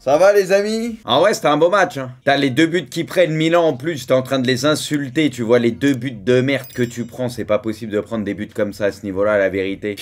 Ça va les amis? Ah ouais, c'était un beau match. Hein. T'as les deux buts qui prennent Milan en plus, t'es en train de les insulter. Tu vois les deux buts de merde que tu prends. C'est pas possible de prendre des buts comme ça à ce niveau-là, la vérité.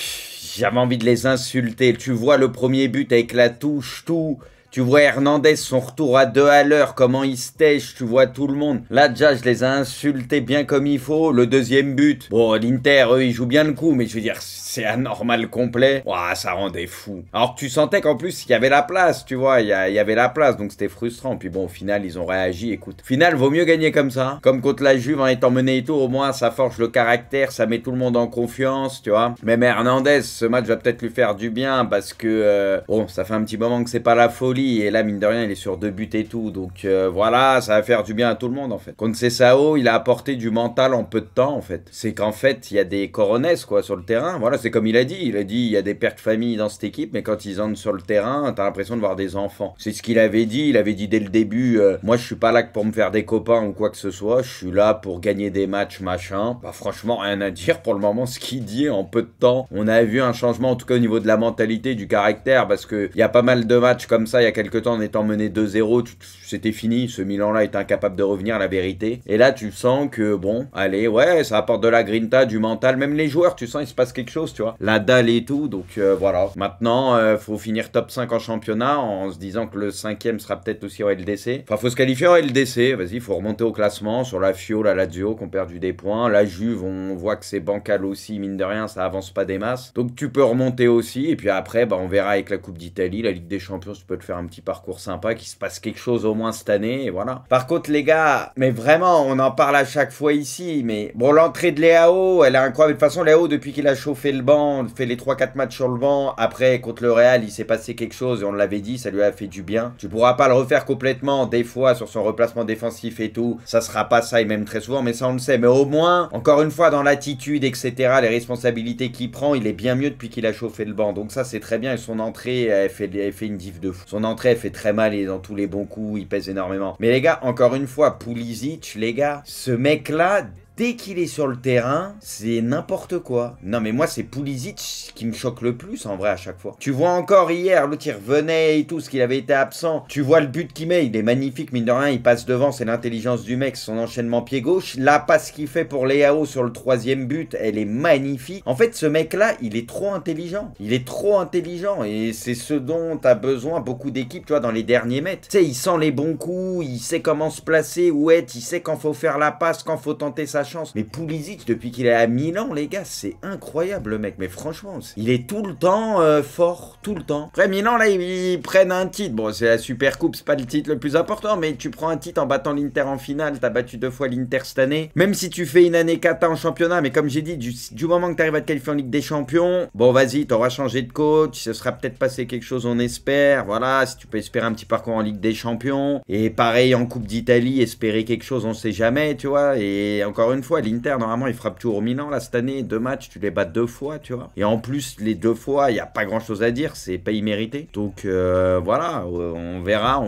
J'avais envie de les insulter. Tu vois le premier but avec la touche, tout. Tu vois Hernandez, son retour à 2 à l'heure, comment il se tèche, tu vois tout le monde. Là, déjà, je les ai insultés bien comme il faut. Le deuxième but, bon, l'Inter, eux, ils jouent bien le coup, mais je veux dire, c'est anormal complet. Ouah, ça rendait fou. Alors que tu sentais qu'en plus, il y avait la place, tu vois, il y avait la place, donc c'était frustrant. Puis bon, au final, ils ont réagi, écoute. Au final, vaut mieux gagner comme ça. Comme contre la Juve, en étant mené et tout, au moins, ça forge le caractère, ça met tout le monde en confiance, tu vois. Même Hernandez, ce match va peut-être lui faire du bien, parce que, bon, ça fait un petit moment que c'est pas la folie. Et là, mine de rien, il est sur 2 buts et tout. Donc voilà, ça va faire du bien à tout le monde en fait. Contre Sessao, il a apporté du mental en peu de temps en fait. C'est qu'en fait, il y a des coronesses quoi sur le terrain. Voilà, c'est comme il a dit. Il a dit il y a des pères de famille dans cette équipe, mais quand ils entrent sur le terrain, t'as l'impression de voir des enfants. C'est ce qu'il avait dit. Il avait dit dès le début, moi je suis pas là que pour me faire des copains ou quoi que ce soit. Je suis là pour gagner des matchs, machin. Bah franchement, rien à dire pour le moment. Ce qu'il dit en peu de temps, on a vu un changement en tout cas au niveau de la mentalité, du caractère, parce que il y a pas mal de matchs comme ça il y a quelques temps en étant mené 2-0, c'était fini. Ce Milan-là est incapable de revenir, la vérité. Et là, tu sens que, bon, allez, ouais, ça apporte de la grinta, du mental. Même les joueurs, tu sens, il se passe quelque chose, tu vois. La dalle et tout, donc voilà. Maintenant, faut finir top 5 en championnat en se disant que le 5e sera peut-être aussi en LDC. Enfin, faut se qualifier en LDC. Vas-y, faut remonter au classement. Sur la Fio, la Lazio, qui ont perdu des points. La Juve, on voit que c'est bancal aussi, mine de rien, ça avance pas des masses. Donc, tu peux remonter aussi. Et puis après, bah, on verra avec la Coupe d'Italie, la Ligue des Champions, tu peux te faire un petit parcours sympa, qu'il se passe quelque chose au moins cette année, et voilà. Par contre, les gars, mais vraiment, on en parle à chaque fois ici, mais bon, l'entrée de Léao, elle est incroyable. De toute façon, Léao, depuis qu'il a chauffé le banc, fait les 3-4 matchs sur le banc, après, contre le Real, il s'est passé quelque chose, et on l'avait dit, ça lui a fait du bien. Tu pourras pas le refaire complètement, des fois, sur son replacement défensif et tout, ça sera pas ça, et même très souvent, mais ça, on le sait. Mais au moins, encore une fois, dans l'attitude, etc., les responsabilités qu'il prend, il est bien mieux depuis qu'il a chauffé le banc. Donc ça, c'est très bien, et son entrée, elle fait une diff de fou. Son entrée, elle fait très mal, et dans tous les bons coups, il pèse énormément. Mais les gars, encore une fois, Pulisic, les gars, ce mec-là, dès qu'il est sur le terrain, c'est n'importe quoi. Non mais moi c'est Pulisic qui me choque le plus en vrai à chaque fois. Tu vois encore hier, l'autre il revenait et tout, ce qu'il avait été absent. Tu vois le but qu'il met, il est magnifique, mine de rien, il passe devant, c'est l'intelligence du mec, son enchaînement pied gauche. La passe qu'il fait pour Léao sur le 3e but, elle est magnifique. En fait ce mec là, il est trop intelligent. Il est trop intelligent et c'est ce dont a besoin beaucoup d'équipes, tu vois, dans les derniers mètres. Tu sais, il sent les bons coups, il sait comment se placer, où être, il sait quand faut faire la passe, quand faut tenter sa chance. Mais Pulisic, depuis qu'il est à Milan, les gars, c'est incroyable le mec. Mais franchement, il est tout le temps fort, tout le temps. Après Milan, là, ils prennent un titre. Bon, c'est la Super Coupe, c'est pas le titre le plus important, mais tu prends un titre en battant l'Inter en finale. T'as battu 2 fois l'Inter cette année. Même si tu fais une année cata en championnat, mais comme j'ai dit, du moment que t'arrives à te qualifier en Ligue des Champions, bon, vas-y, t'auras changé de coach, ce sera peut-être passé quelque chose, on espère. Voilà, si tu peux espérer un petit parcours en Ligue des Champions. Et pareil en Coupe d'Italie, espérer quelque chose, on sait jamais, tu vois. Et encore une fois, l'Inter, normalement, il frappe toujours au Milan, là, cette année. 2 matchs, tu les bats 2 fois, tu vois. Et en plus, les 2 fois, il n'y a pas grand-chose à dire, c'est pas immérité. Donc, voilà, on verra.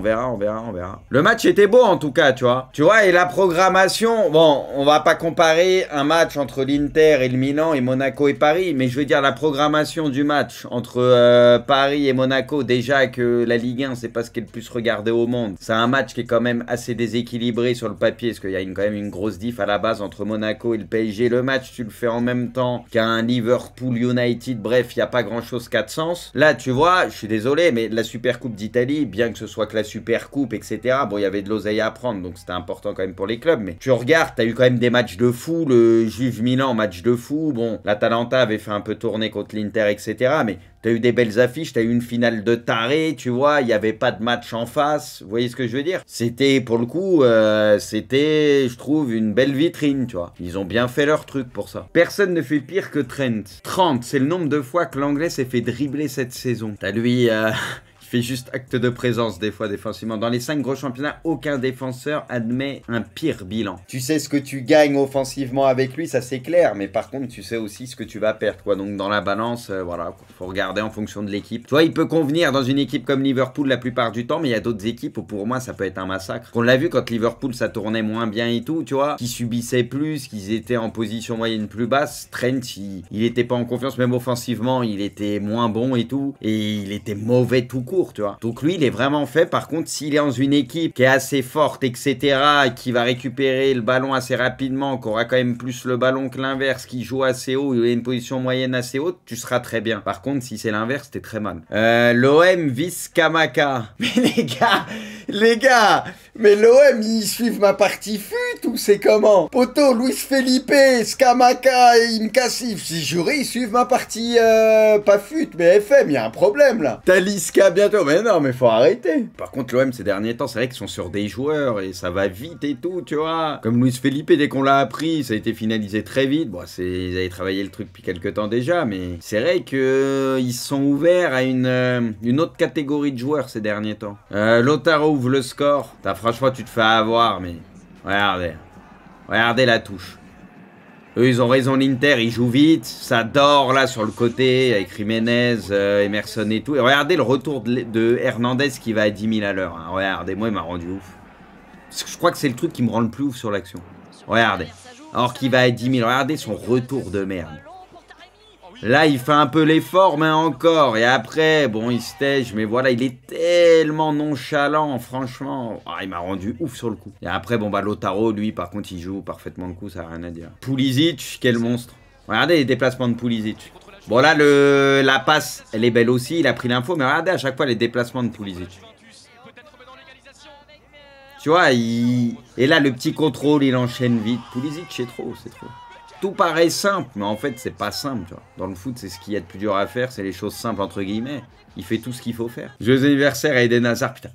Le match était beau, en tout cas, tu vois. Tu vois, et la programmation, bon, on va pas comparer un match entre l'Inter et le Milan et Monaco et Paris, mais je veux dire, la programmation du match entre Paris et Monaco, déjà que la Ligue 1, c'est pas ce qui est le plus regardé au monde. C'est un match qui est quand même assez déséquilibré sur le papier, parce qu'il y a quand même une grosse diff à la base entre Monaco et le PSG. Le match, tu le fais en même temps qu'un Liverpool United. Bref, il n'y a pas grand-chose qui a de sens. Là, tu vois, je suis désolé, mais la Super Coupe d'Italie, bien que ce soit que la Super Coupe, etc., bon, il y avait de l'oseille à prendre, donc c'était important quand même pour les clubs. Mais tu regardes, tu as eu quand même des matchs de fou. Le Juve Milan, match de fou. Bon, l'Atalanta avait fait un peu tourner contre l'Inter, etc., mais t'as eu des belles affiches, t'as eu une finale de taré, tu vois, il n'y avait pas de match en face, vous voyez ce que je veux dire? C'était, pour le coup, c'était, je trouve, une belle vitrine, tu vois. Ils ont bien fait leur truc pour ça. Personne ne fait pire que Trent. 30, c'est le nombre de fois que l'Anglais s'est fait dribbler cette saison. T'as lui... Il fait juste acte de présence des fois défensivement. Dans les 5 gros championnats, aucun défenseur admet un pire bilan. Tu sais ce que tu gagnes offensivement avec lui, ça c'est clair. Mais par contre, tu sais aussi ce que tu vas perdre, quoi. Donc dans la balance, voilà, quoi. Faut regarder en fonction de l'équipe. Tu vois, il peut convenir dans une équipe comme Liverpool la plupart du temps, mais il y a d'autres équipes où pour moi ça peut être un massacre. On l'a vu quand Liverpool ça tournait moins bien et tout, tu vois, qui subissaient plus, qu'ils étaient en position moyenne plus basse. Trent, il était pas en confiance, même offensivement, il était moins bon et tout. Et il était mauvais tout court. court, tu vois. Donc lui, il est vraiment fait. Par contre, s'il est dans une équipe qui est assez forte, etc., qui va récupérer le ballon assez rapidement, qui aura quand même plus le ballon que l'inverse, qui joue assez haut, il a une position moyenne assez haute, tu seras très bien. Par contre, si c'est l'inverse, t'es très mal. L'OM vice Kamaka. Mais les gars, mais l'OM, ils suivent ma partie fut ou c'est comment? Poto, Luis Felipe, Scamaca et Imkassif, si juré, ils suivent ma partie, pas fut, mais FM, y a un problème là. Talisca bientôt, mais non, mais faut arrêter. Par contre, l'OM ces derniers temps, c'est vrai qu'ils sont sur des joueurs et ça va vite et tout, tu vois. Comme Luis Felipe, dès qu'on l'a appris, ça a été finalisé très vite. Bon, ils avaient travaillé le truc depuis quelques temps déjà, mais c'est vrai que ils sont ouverts à une autre catégorie de joueurs ces derniers temps. Lautaro ouvre le score. Franchement, tu te fais avoir, mais regardez. Regardez la touche. Eux, ils ont raison, l'Inter, ils jouent vite. Ça dort là sur le côté avec Jiménez, Emerson et tout. Et regardez le retour de Hernandez qui va à 10 000 à l'heure. Hein. Regardez, moi, il m'a rendu ouf. Je crois que c'est le truc qui me rend le plus ouf sur l'action. Regardez. Alors qu'il va à 10 000. Regardez son retour de merde. Là, il fait un peu l'effort, mais encore. Et après, bon, il se tège. Mais voilà, il est tellement nonchalant, franchement. Ah, il m'a rendu ouf sur le coup. Et après, bon, bah, Lautaro, lui, par contre, il joue parfaitement le coup, ça n'a rien à dire. Pulisic, quel monstre. Regardez les déplacements de Pulisic. Bon, là, la passe, elle est belle aussi. Il a pris l'info, mais regardez à chaque fois les déplacements de Pulisic. Tu vois, et là, le petit contrôle, il enchaîne vite. Pulisic, c'est trop, c'est trop. Tout paraît simple, mais en fait, c'est pas simple, tu vois. Dans le foot, c'est ce qu'il y a de plus dur à faire, c'est les choses simples, entre guillemets. Il fait tout ce qu'il faut faire. Joyeux anniversaire à Eden Hazard, putain.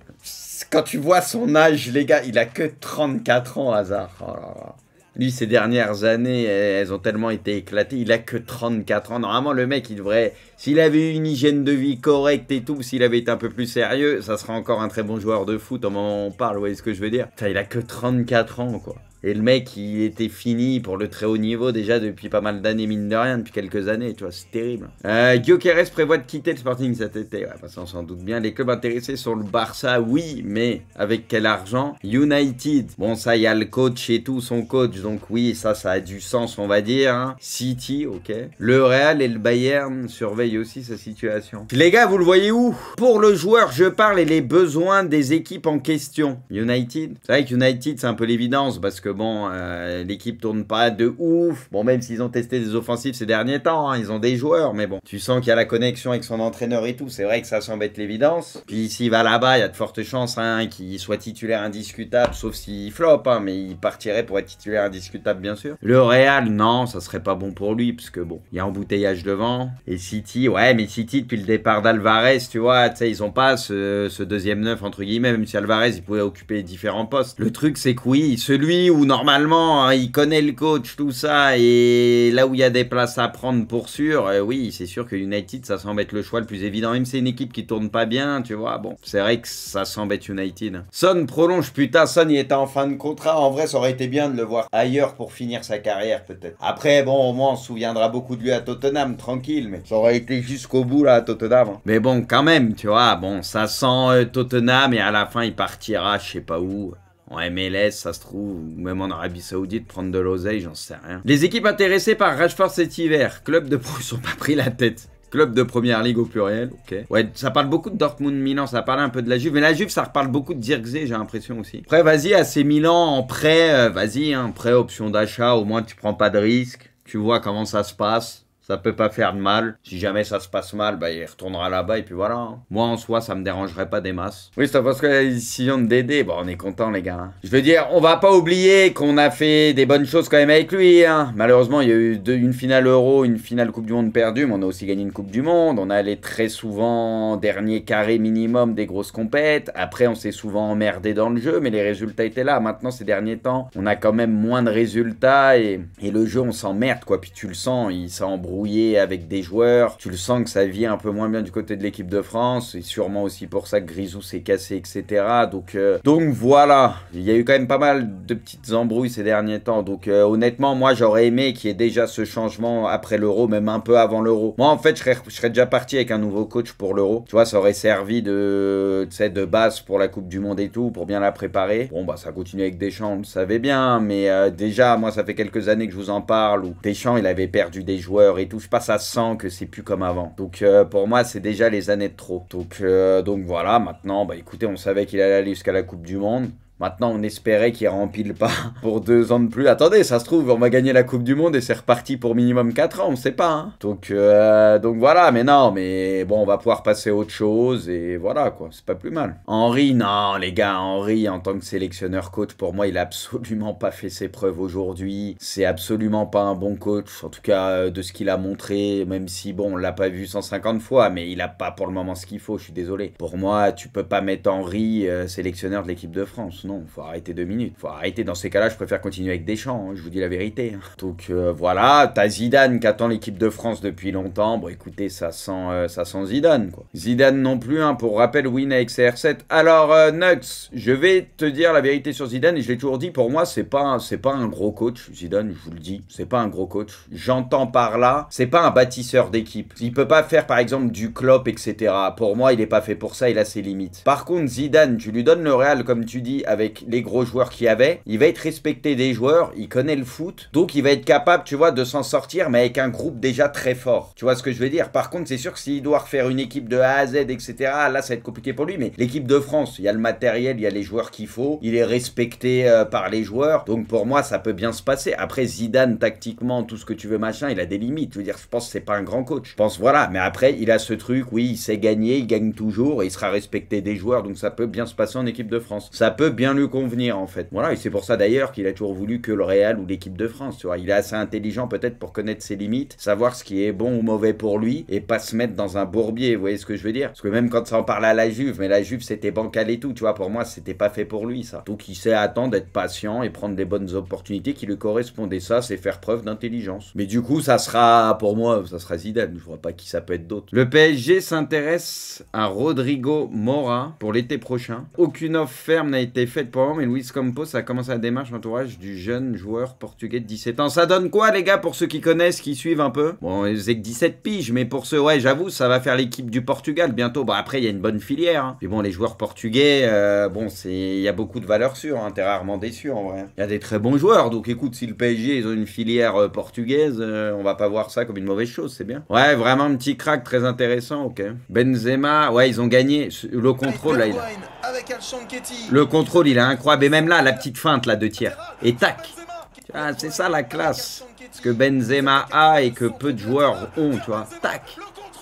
Quand tu vois son âge, les gars, il a que 34 ans, Hazard. Oh là là. Lui, ces dernières années, elles ont tellement été éclatées. Il a que 34 ans. Normalement, le mec, il devrait... S'il avait eu une hygiène de vie correcte et tout, s'il avait été un peu plus sérieux, ça serait encore un très bon joueur de foot au moment où on parle, vous voyez ce que je veux dire? Putain, il a que 34 ans, quoi. Et le mec, il était fini pour le très haut niveau déjà depuis pas mal d'années, mine de rien, depuis quelques années, tu vois, c'est terrible. Gyökeres prévoit de quitter le Sporting cet été, ouais, parce qu'on s'en doute bien. Les clubs intéressés sur le Barça, oui, mais avec quel argent? United, bon ça, il y a le coach et tout, son coach, donc oui, ça a du sens, on va dire. Hein. City, ok. Le Real et le Bayern surveillent aussi sa situation. Les gars, vous le voyez où? Pour le joueur, je parle et les besoins des équipes en question. United, c'est vrai que United, c'est un peu l'évidence, parce que bon, l'équipe tourne pas de ouf. Bon, même s'ils ont testé des offensifs ces derniers temps, hein, ils ont des joueurs, mais bon. Tu sens qu'il y a la connexion avec son entraîneur et tout. C'est vrai que ça semble être l'évidence. Puis s'il va là-bas, il y a de fortes chances hein, qu'il soit titulaire indiscutable, sauf s'il flop, hein, mais il partirait pour être titulaire indiscutable, bien sûr. Le Real, non, ça serait pas bon pour lui, parce que bon, il y a embouteillage devant. Et City, ouais, mais City, depuis le départ d'Alvarez, tu vois, tu sais, ils ont pas ce deuxième neuf, entre guillemets, même si Alvarez, il pouvait occuper différents postes. Le truc, c'est que oui, celui où normalement, hein, il connaît le coach, tout ça, et là où il y a des places à prendre pour sûr, oui, c'est sûr que United, ça semble être le choix le plus évident, même si c'est une équipe qui tourne pas bien, tu vois, bon, c'est vrai que ça semble être United. Son prolonge, putain, Son, il était en fin de contrat, en vrai, ça aurait été bien de le voir ailleurs pour finir sa carrière, peut-être. Après, bon, au moins, on se souviendra beaucoup de lui à Tottenham, tranquille, mais ça aurait été jusqu'au bout, là, à Tottenham. Hein. Mais bon, quand même, tu vois, bon, ça sent Tottenham, et à la fin, il partira, je sais pas où. En MLS, ça se trouve, ou même en Arabie Saoudite, prendre de l'oseille, j'en sais rien. Les équipes intéressées par Rashford cet hiver. Club de pro, ils sont pas pris la tête. Club de première ligue au pluriel, ok. Ouais, ça parle beaucoup de Dortmund, Milan, ça parle un peu de la Juve. Mais la Juve, ça reparle beaucoup de Zirkzee, j'ai l'impression aussi. Après, vas-y, AC Milan en prêt, vas-y, hein, prêt, option d'achat, au moins tu prends pas de risque. Tu vois comment ça se passe. Ça peut pas faire de mal. Si jamais ça se passe mal, bah il retournera là-bas et puis voilà. Hein. Moi en soi, ça me dérangerait pas des masses. Oui, c'est parce que la décision de Dédé, bon, on est content les gars. Hein. Je veux dire, on va pas oublier qu'on a fait des bonnes choses quand même avec lui. Hein. Malheureusement, il y a eu une finale Euro, une finale Coupe du Monde perdue, mais on a aussi gagné une Coupe du Monde. On est allé très souvent dernier carré minimum des grosses compètes. Après, on s'est souvent emmerdé dans le jeu, mais les résultats étaient là. Maintenant, ces derniers temps, on a quand même moins de résultats et le jeu, on s'emmerde quoi. Puis tu le sens, il s'embrouille avec des joueurs, tu le sens que ça vit un peu moins bien du côté de l'équipe de France, et sûrement aussi pour ça que Grisou s'est cassé, etc. Donc voilà, il y a eu quand même pas mal de petites embrouilles ces derniers temps, donc honnêtement, moi j'aurais aimé qu'il y ait déjà ce changement après l'Euro, même un peu avant l'Euro. Moi en fait, je serais déjà parti avec un nouveau coach pour l'Euro, tu vois, ça aurait servi de base pour la Coupe du Monde et tout, pour bien la préparer. Bon bah ça continue avec Deschamps, on le savait bien, mais déjà, moi ça fait quelques années que je vous en parle, où Deschamps il avait perdu des joueurs et touche pas, ça sent que c'est plus comme avant. Donc pour moi, c'est déjà les années de trop. Donc voilà, maintenant, bah écoutez, on savait qu'il allait aller jusqu'à la Coupe du Monde. Maintenant, on espérait qu'il rempile pas pour 2 ans de plus. Attendez, ça se trouve, on va gagner la Coupe du Monde et c'est reparti pour minimum 4 ans, on sait pas. Hein. Donc voilà, mais non, mais bon, on va pouvoir passer à autre chose et voilà, quoi, c'est pas plus mal. Henry, non, les gars, Henry, en tant que sélectionneur coach, pour moi, il a absolument pas fait ses preuves aujourd'hui. C'est absolument pas un bon coach, en tout cas, de ce qu'il a montré, même si, bon, on l'a pas vu 150 fois, mais il a pas pour le moment ce qu'il faut, je suis désolé. Pour moi, tu peux pas mettre Henry sélectionneur de l'équipe de France. Non, faut arrêter 2 minutes. Faut arrêter. Dans ces cas-là, je préfère continuer avec Deschamps. Hein, je vous dis la vérité. Hein. Donc voilà, t'as Zidane qui attend l'équipe de France depuis longtemps. Bon, écoutez, ça sent Zidane, quoi. Zidane non plus, hein, pour rappel, win avec CR7. Alors, Nux, je vais te dire la vérité sur Zidane, et je l'ai toujours dit, pour moi, c'est pas un gros coach. Zidane, je vous le dis, c'est pas un gros coach. J'entends par là, c'est pas un bâtisseur d'équipe. Il peut pas faire, par exemple, du Klopp, etc. Pour moi, il est pas fait pour ça, il a ses limites. Par contre, Zidane, tu lui donnes le Real, comme tu dis, avec les gros joueurs qu'il y avait, il va être respecté des joueurs, il connaît le foot, donc il va être capable, tu vois, de s'en sortir, mais avec un groupe déjà très fort. Tu vois ce que je veux dire? Par contre, c'est sûr que s'il doit refaire une équipe de A à Z, etc., là, ça va être compliqué pour lui, mais l'équipe de France, il y a le matériel, il y a les joueurs qu'il faut, il est respecté par les joueurs, donc pour moi, ça peut bien se passer. Après, Zidane, tactiquement, tout ce que tu veux, machin, il a des limites. Je veux dire, je pense que c'est pas un grand coach. Je pense, voilà, mais après, il a ce truc, oui, il sait gagner, il gagne toujours, et il sera respecté des joueurs, donc ça peut bien se passer en équipe de France. Ça peut bien lui convenir en fait. Voilà, et c'est pour ça d'ailleurs qu'il a toujours voulu que le Real ou l'équipe de France, tu vois. Il est assez intelligent peut-être pour connaître ses limites, savoir ce qui est bon ou mauvais pour lui et pas se mettre dans un bourbier, vous voyez ce que je veux dire? Parce que même quand ça en parle à la Juve, mais la Juve c'était bancal et tout, tu vois, pour moi c'était pas fait pour lui ça. Donc il sait attendre, être patient et prendre des bonnes opportunités qui lui correspondaient. Ça, c'est faire preuve d'intelligence. Mais du coup, ça sera, pour moi, ça sera Zidane. Je vois pas qui ça peut être d'autre. Le PSG s'intéresse à Rodrigo Mora pour l'été prochain. Aucune offre ferme n'a été faite pour le moment, mais Luis Campos a commencé la démarche entourage du jeune joueur portugais de 17 ans. Ça donne quoi, les gars, pour ceux qui connaissent, qui suivent un peu? Bon, c'est que 17 piges, mais pour ceux, ouais, j'avoue, ça va faire l'équipe du Portugal bientôt. Bon, après, il y a une bonne filière. Hein. Puis bon, les joueurs portugais, bon, il y a beaucoup de valeurs sûres. Hein. T'es rarement déçu, en vrai. Il y a des très bons joueurs. Donc, écoute, si le PSG, ils ont une filière portugaise, on va pas voir ça comme une mauvaise chose, c'est bien. Ouais, vraiment un petit crack très intéressant, ok. Benzema, ouais, ils ont gagné. Le contrôle, là, le contrôle, il est incroyable. Et même là, la petite feinte, là, de tir. Et tac. Ah, c'est ça la classe. Ce que Benzema a et que peu de joueurs ont, tu vois. Tac.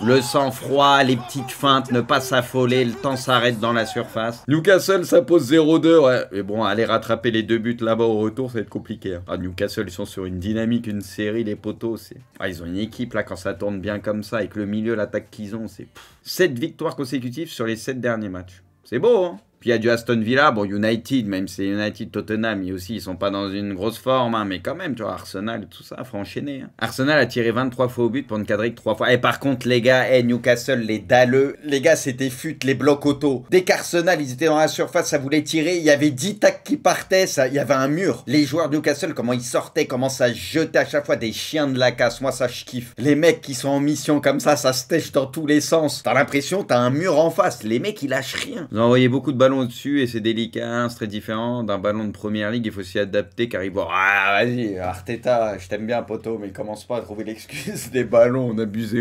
Le sang-froid, les petites feintes, ne pas s'affoler, le temps s'arrête dans la surface. Newcastle, ça pose 0-2, ouais. Mais bon, aller rattraper les 2 buts là-bas au retour, ça va être compliqué. Hein. Ah, Newcastle, ils sont sur une dynamique, une série, les poteaux, c'est... Ah, ils ont une équipe, là, quand ça tourne bien comme ça, avec le milieu, l'attaque qu'ils ont, c'est... 7 victoires consécutives sur les 7 derniers matchs. C'est beau, hein. Puis il y a du Aston Villa, bon United, même si c'est United, Tottenham, ils aussi, ils sont pas dans une grosse forme, hein, mais quand même, tu vois, Arsenal, tout ça, faut enchaîner. Hein. Arsenal a tiré 23 fois au but pour ne cadrer que 3 fois. Et par contre, les gars, Newcastle, les dalleux, les gars, c'était fut, les blocs auto. Dès qu'Arsenal, ils étaient dans la surface, ça voulait tirer, il y avait 10 tacs qui partaient, il y avait un mur. Les joueurs de Newcastle, comment ils sortaient, comment ça jetait à chaque fois des chiens de la casse, moi ça je kiffe. Les mecs qui sont en mission comme ça se tèche dans tous les sens. T'as l'impression, t'as un mur en face, les mecs ils lâchent rien. Ils ont envoyé beaucoup de ballons au-dessus et c'est délicat, c'est très différent d'un ballon de première ligue, il faut s'y adapter car ils vont ah vas-y Arteta, je t'aime bien poteau mais commence pas à trouver l'excuse des ballons, on abuse.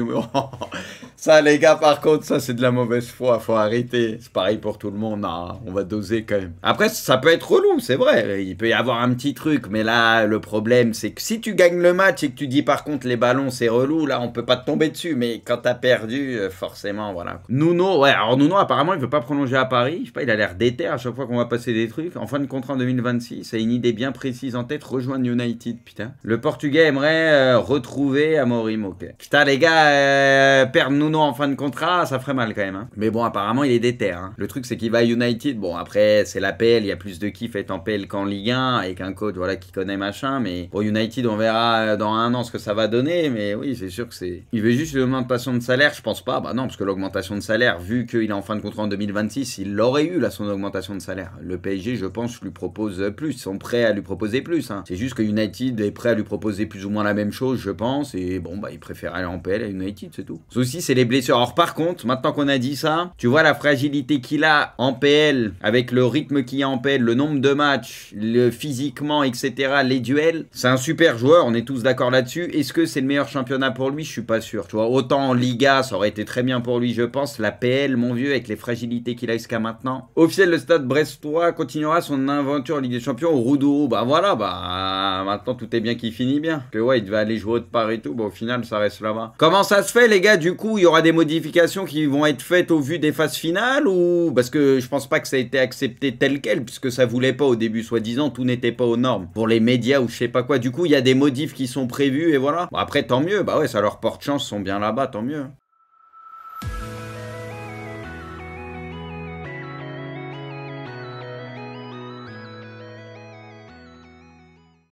Ça les gars par contre ça c'est de la mauvaise foi, faut arrêter, c'est pareil pour tout le monde, non, on va doser quand même. Après ça peut être relou, c'est vrai, il peut y avoir un petit truc mais là le problème c'est que si tu gagnes le match et que tu dis par contre les ballons c'est relou, là on peut pas te tomber dessus mais quand t'as perdu forcément voilà. Nuno, ouais alors Nuno apparemment il veut pas prolonger à Paris, je sais pas il a l'air déter à chaque fois qu'on va passer des trucs. En fin de contrat en 2026, a une idée bien précise en tête, rejoindre United, putain. Le Portugais aimerait retrouver Amorim, ok. Putain les gars, perdre Nuno en fin de contrat, ça ferait mal quand même. Hein. Mais bon, apparemment il est déter. Hein. Le truc c'est qu'il va à United, bon après c'est la PL, il y a plus de kiff être en PL qu'en Ligue 1, avec un coach voilà, qui connaît machin, mais pour United on verra dans 1 an ce que ça va donner, mais oui c'est sûr que c'est... Il veut juste une augmentation de salaire, je pense pas, bah non, parce que l'augmentation de salaire, vu qu'il est en fin de contrat en 2026, il l'aurait eu là à son augmentation de salaire. Le PSG, je pense, lui propose plus. Ils sont prêts à lui proposer plus. Hein. C'est juste que United est prêt à lui proposer plus ou moins la même chose, je pense. Et bon, bah, il préfère aller en PL à United, c'est tout. Ceci, c'est les blessures. Alors, par contre, maintenant qu'on a dit ça, tu vois la fragilité qu'il a en PL, avec le rythme qu'il y a en PL, le nombre de matchs, le physiquement, etc., les duels. C'est un super joueur, on est tous d'accord là-dessus. Est-ce que c'est le meilleur championnat pour lui? Je suis pas sûr. Tu vois, autant en Liga, ça aurait été très bien pour lui, je pense. La PL, mon vieux, avec les fragilités qu'il a jusqu'à maintenant. Officiel, le Stade Brestois continuera son aventure en Ligue des Champions au Roudourou. Bah voilà, bah maintenant tout est bien qui finit bien. Que ouais, il devait aller jouer autre part et tout. Bah au final, ça reste là-bas. Comment ça se fait, les gars? Du coup, il y aura des modifications qui vont être faites au vu des phases finales ou parce que je pense pas que ça a été accepté tel quel, puisque ça voulait pas au début, soi-disant, tout n'était pas aux normes. Pour les médias ou je sais pas quoi. Du coup, il y a des modifs qui sont prévus et voilà. Bon, après, tant mieux. Bah ouais, ça leur porte chance, ils sont bien là-bas, tant mieux.